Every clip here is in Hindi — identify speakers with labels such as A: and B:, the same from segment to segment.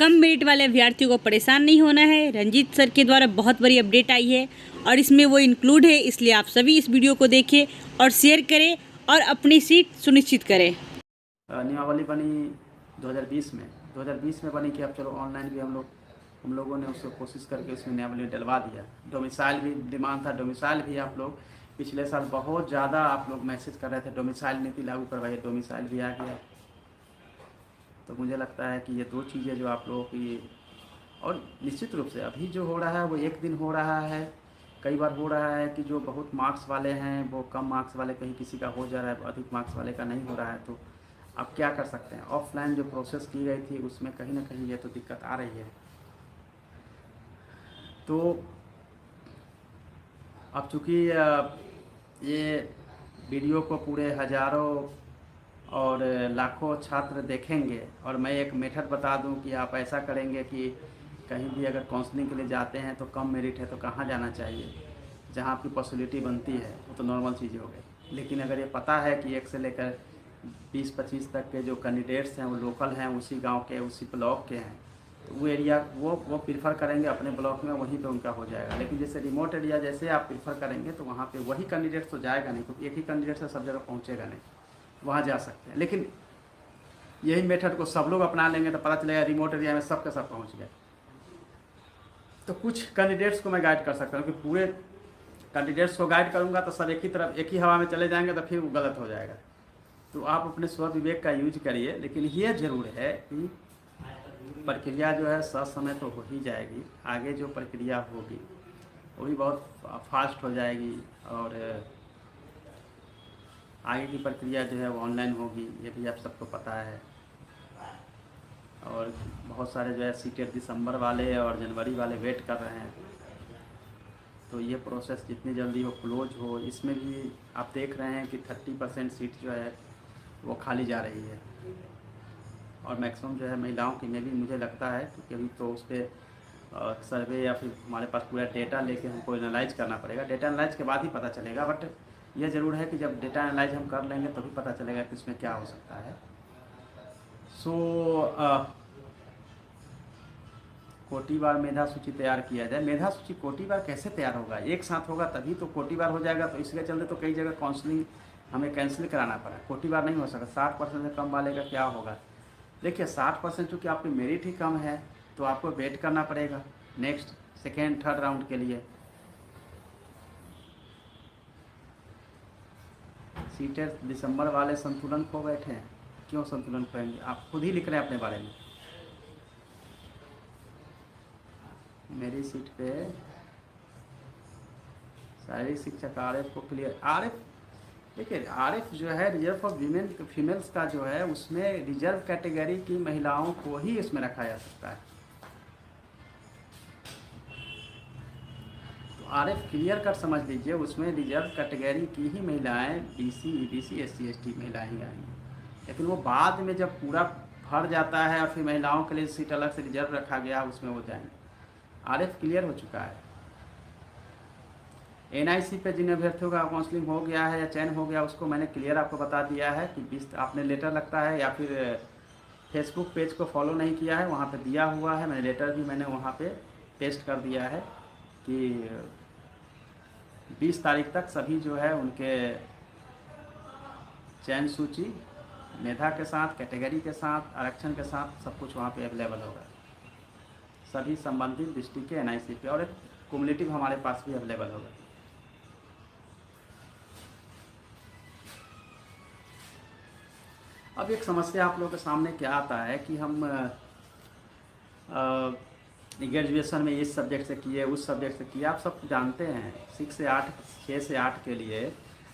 A: कम मेरिट वाले अभ्यर्थियों को परेशान नहीं होना है। रंजीत सर के द्वारा बहुत बड़ी अपडेट आई है और इसमें वो इंक्लूड है, इसलिए आप सभी इस वीडियो को देखें और शेयर करें और अपनी सीट सुनिश्चित करें।
B: नियमावली बनी 2020 में बनी कि अब चलो ऑनलाइन भी हम लोगों ने उसको कोशिश करके उसमें नियमावली डलवा दिया। डोमिसाइल भी डिमांड था, डोमिसाइल भी आप लोग पिछले साल बहुत ज़्यादा आप लोग मैसेज कर रहे थे डोमिसाइल नीति लागू करवाइए, डोमिसाइल भी आ गया। तो मुझे लगता है कि ये दो चीज़ें जो आप लोगों की, और निश्चित रूप से अभी जो हो रहा है वो एक दिन हो रहा है, कई बार हो रहा है कि जो बहुत मार्क्स वाले हैं वो कम मार्क्स वाले, कहीं किसी का हो जा रहा है, अधिक मार्क्स वाले का नहीं हो रहा है। तो आप क्या कर सकते हैं, ऑफलाइन जो प्रोसेस की गई थी उसमें कहीं ना कहीं ये तो दिक्कत आ रही है। तो अब चूँकि ये वीडियो को पूरे हज़ारों और लाखों छात्र देखेंगे, और मैं एक मेथड बता दूं कि आप ऐसा करेंगे कि कहीं भी अगर काउंसलिंग के लिए जाते हैं तो कम मेरिट है तो कहाँ जाना चाहिए, जहाँ आपकी पॉसिबिलिटी बनती है, वो तो नॉर्मल चीज़ें हो गई। लेकिन अगर ये पता है कि 1 से लेकर 20-25 तक के जो कैंडिडेट्स हैं वो लोकल हैं, उसी गांव के, उसी ब्लॉक के हैं, तो वो एरिया वो प्रीफर करेंगे अपने ब्लॉक में, वहीं पे उनका हो जाएगा। लेकिन जैसे रिमोट एरिया जैसे आप प्रीफर करेंगे तो वहाँ पे वही कैंडिडेट्स तो जाएगा नहीं, क्योंकि एक ही कैंडिडेट से सब जगह पहुँचेगा नहीं, वहाँ जा सकते हैं। लेकिन यही मेथड को सब लोग अपना लेंगे तो पता चलेगा रिमोट एरिया में सब के सब पहुँच गए। तो कुछ कैंडिडेट्स को मैं गाइड कर सकता हूँ कि पूरे कैंडिडेट्स को गाइड करूँगा तो सब एक ही तरफ, एक ही हवा में चले जाएंगे तो फिर वो गलत हो जाएगा। तो आप अपने स्व विवेक का यूज करिए। लेकिन ये ज़रूर है कि प्रक्रिया जो है समय तो हो ही जाएगी, आगे जो प्रक्रिया होगी वो भी बहुत फास्ट हो जाएगी, और आगे की प्रक्रिया जो है वो ऑनलाइन होगी, ये भी आप सबको पता है। और बहुत सारे जो है सीटें दिसंबर वाले और जनवरी वाले वेट कर रहे हैं। तो ये प्रोसेस जितनी जल्दी हो क्लोज हो। इसमें भी आप देख रहे हैं कि 30% सीट जो है वो खाली जा रही है, और मैक्सिमम जो है महिलाओं की में भी मुझे लगता है, क्योंकि अभी तो उस पर सर्वे या फिर हमारे पास पूरा डेटा लेके हमको एनालाइज करना पड़ेगा। डेटा एनालाइज के बाद ही पता चलेगा, बट ये ज़रूर है कि जब डेटा एनालाइज हम कर लेंगे तभी पता चलेगा कि इसमें क्या हो सकता है। कोटिवार मेधा सूची तैयार किया जाए। मेधा सूची कोटिवार कैसे तैयार होगा, एक साथ होगा तभी तो कोटिवार हो जाएगा। तो इसके चलते तो कई जगह काउंसलिंग हमें कैंसिल कराना पड़ा, कोटिवार नहीं हो सकता। 60% से कम वाले का क्या होगा, देखिए 60% चूँकि आपकी मेरिट ही कम है तो आपको वेट करना पड़ेगा नेक्स्ट सेकेंड थर्ड राउंड के लिए। सीटें दिसंबर वाले संतुलन खो बैठे हैं। क्यों संतुलन खोएंगे, आप खुद ही लिख रहे हैं अपने बारे में। मेरी सीट पे शारीरिक शिक्षक RF को क्लियर, RF देखिए RF जो है रिजर्व फॉर वीमेन फीमेल्स का जो है, उसमें रिजर्व कैटेगरी की महिलाओं को ही इसमें रखा जा सकता है। तो RF क्लियर कर समझ लीजिए, उसमें रिजर्व कैटेगरी की ही महिलाएं, BC EBC SC ST महिलाएं ही आएंगी। लेकिन वो बाद में जब पूरा भर जाता है और फिर महिलाओं के लिए सीट अलग से रिजर्व रखा गया, उसमें वो जाएंगे। RF क्लियर हो चुका है। NIC पे जिन अभ्यर्थियों का काउंसलिंग हो गया है या चयन हो गया, उसको मैंने क्लियर आपको बता दिया है कि 20 आपने लेटर लगता है, या फिर फेसबुक पेज को फॉलो नहीं किया है, वहाँ पे दिया हुआ है, मैंने लेटर भी मैंने वहाँ पे पेस्ट कर दिया है कि 20 तारीख तक सभी जो है उनके चयन सूची मेधा के साथ, कैटेगरी के साथ, आरक्षण के साथ सब कुछ वहाँ पे अवेलेबल होगा, सभी संबंधित डिस्ट्रिक्ट के NIC पे, और एक कुमुलेटिव हमारे पास भी अवेलेबल होगा। अब एक समस्या आप लोगों के सामने क्या आता है कि हम ग्रेजुएशन में इस सब्जेक्ट से किए, उस सब्जेक्ट से किए, आप सब जानते हैं 6 से 8 के लिए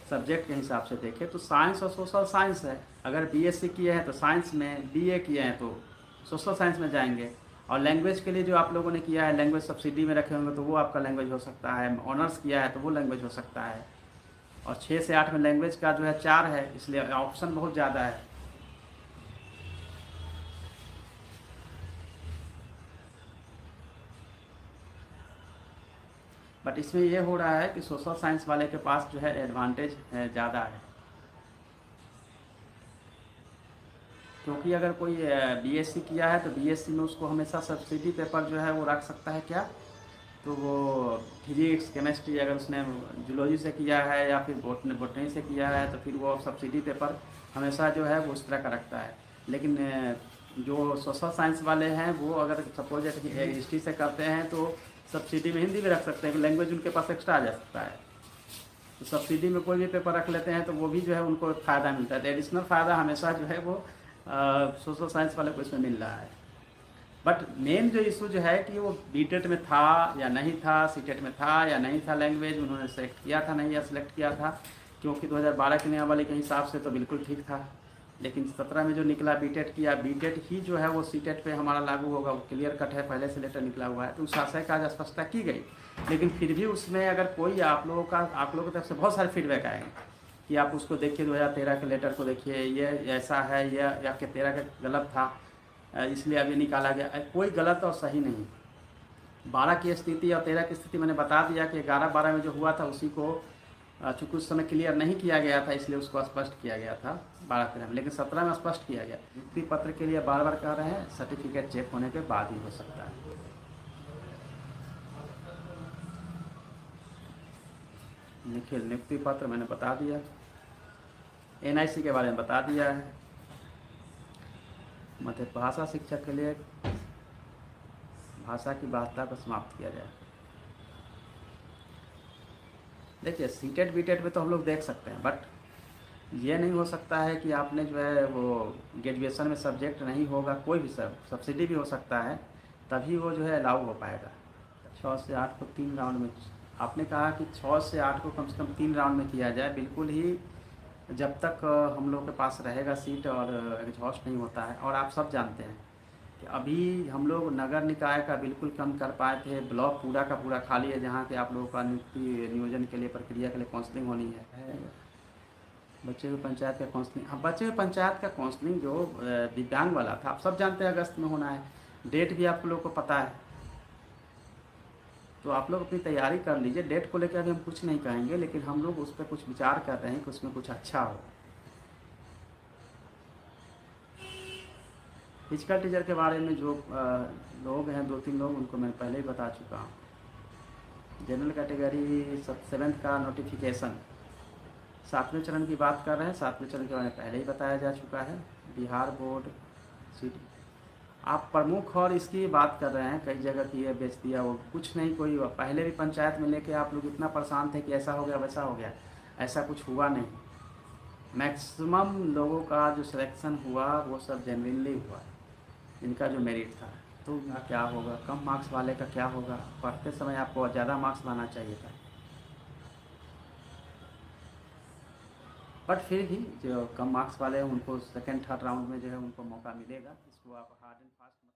B: सब्जेक्ट के हिसाब से देखें तो साइंस और सोशल साइंस है। अगर BSc किए हैं तो साइंस में, BA किए हैं तो सोशल साइंस में जाएंगे। और लैंग्वेज के लिए जो आप लोगों ने किया है, लैंग्वेज सब्सिडी में रखे होंगे तो वो आपका लैंग्वेज हो सकता है। ऑनर्स किया है तो वो लैंग्वेज हो सकता है। और 6 से 8 में लैंग्वेज का जो है 4 है, इसलिए ऑप्शन बहुत ज़्यादा है। बट इसमें ये हो रहा है कि सोशल साइंस वाले के पास जो है एडवांटेज ज़्यादा है। क्योंकि अगर कोई बीएससी किया है तो बीएससी में उसको हमेशा सब्सिडी पेपर जो है वो रख सकता है क्या, तो वो फिजिक्स केमिस्ट्री अगर उसने जूलॉजी से किया है या फिर बॉटनी से किया है तो फिर वो सब्सिडी पेपर हमेशा जो है वो उस तरह का रखता है। लेकिन जो सोशल साइंस वाले हैं वो अगर सपोज जैसे कि हिस्ट्री से करते हैं तो सब्सिडी में हिंदी भी रख सकते हैं, लैंग्वेज उनके पास एक्स्ट्रा आ जा सकता है, तो सब्सिडी में कोई भी पेपर रख लेते हैं तो वो भी जो है उनको फ़ायदा मिलता है। तो एडिशनल फ़ायदा हमेशा जो है वो सोशल साइंस वाले को इसमें मिल रहा है। बट मेन जो इशू जो है कि वो बीटेट में था या नहीं था, सीटेट में था या नहीं था, लैंग्वेज उन्होंने सेलेक्ट किया था नहीं या सिलेक्ट किया था, क्योंकि 2012 के नियमावली के हिसाब से तो बिल्कुल ठीक था। लेकिन 17 में जो निकला बीटेट किया, बीटेट ही जो है वो सीटेट पे हमारा लागू होगा, वो क्लियर कट है, पहले से लेटर निकला हुआ है, तो उस आशय का आज स्पष्टता की गई। लेकिन फिर भी उसमें अगर कोई आप लोगों की तरफ से बहुत सारे फीडबैक आएंगे कि आप उसको देखिए 2013 के लेटर को देखिए, ये ऐसा है, ये आपके 13 का गलत था इसलिए अभी निकाला गया। कोई गलत और सही नहीं। 12 की स्थिति और 13 की स्थिति मैंने बता दिया कि 11-12 में जो हुआ था उसी को चूँकि उस समय क्लियर नहीं किया गया था इसलिए उसको स्पष्ट किया गया था 12-13 में, लेकिन 17 में स्पष्ट किया गया। नियुक्ति पत्र के लिए बार बार कह रहे हैं, सर्टिफिकेट चेक होने के बाद ही हो सकता है। निखिल नियुक्ति पत्र मैंने बता दिया, एनआईसी के बारे में बता दिया है। मध्य भाषा शिक्षक के लिए भाषा की बाध्यता को समाप्त किया जाए। देखिए सीटेट बीटेट में तो हम लोग देख सकते हैं, बट ये नहीं हो सकता है कि आपने जो है वो ग्रेजुएशन में सब्जेक्ट नहीं होगा, कोई भी सब्सिडी भी हो सकता है, तभी वो जो है अलाउ हो पाएगा। 6 से 8 को 3 राउंड में, आपने कहा कि 6 से 8 को कम से कम 3 राउंड में किया जाए, बिल्कुल ही जब तक हम लोग के पास रहेगा सीट और एग्जॉस्ट नहीं होता है। और आप सब जानते हैं कि अभी हम लोग नगर निकाय का बिल्कुल कम कर पाए थे, ब्लॉक पूरा का पूरा खाली है जहाँ के आप लोगों का नियोजन के लिए प्रक्रिया के लिए काउंसलिंग होनी है। बच्चे हुए पंचायत का काउंसलिंग, हाँ बच्चे हुए पंचायत का काउंसलिंग जो दिव्यांग वाला था, आप सब जानते हैं अगस्त में होना है, डेट भी आप लोगों को पता है, तो आप लोग अपनी तैयारी कर लीजिए। डेट को लेकर अभी हम कुछ नहीं कहेंगे, लेकिन हम लोग उस पर कुछ विचार कर रहे हैं कि उसमें कुछ अच्छा हो। फिजिकल टीचर के बारे में जो लोग हैं 2-3 लोग, उनको मैं पहले ही बता चुका हूँ। जनरल कैटेगरी 7th का नोटिफिकेशन 7वें चरण की बात कर रहे हैं, 7वें चरण के बारे में पहले ही बताया जा चुका है। बिहार बोर्ड सीट आप प्रमुख और इसकी बात कर रहे हैं, कई जगह की ये बेच दिया, वो कुछ नहीं, कोई पहले भी पंचायत में लेके आप लोग इतना परेशान थे कि ऐसा हो गया वैसा हो गया, ऐसा कुछ हुआ नहीं। मैक्सिमम लोगों का जो सिलेक्शन हुआ वो सब जेन्युइनली हुआ, इनका जो मेरिट था। तो क्या होगा, कम मार्क्स वाले का क्या होगा, पढ़ते समय आपको ज़्यादा मार्क्स लाना चाहिए था। बट फिर भी जो कम मार्क्स वाले हैं उनको सेकेंड थर्ड राउंड में जो है उनको मौका मिलेगा, इसको आप हार्ड एंड फास्ट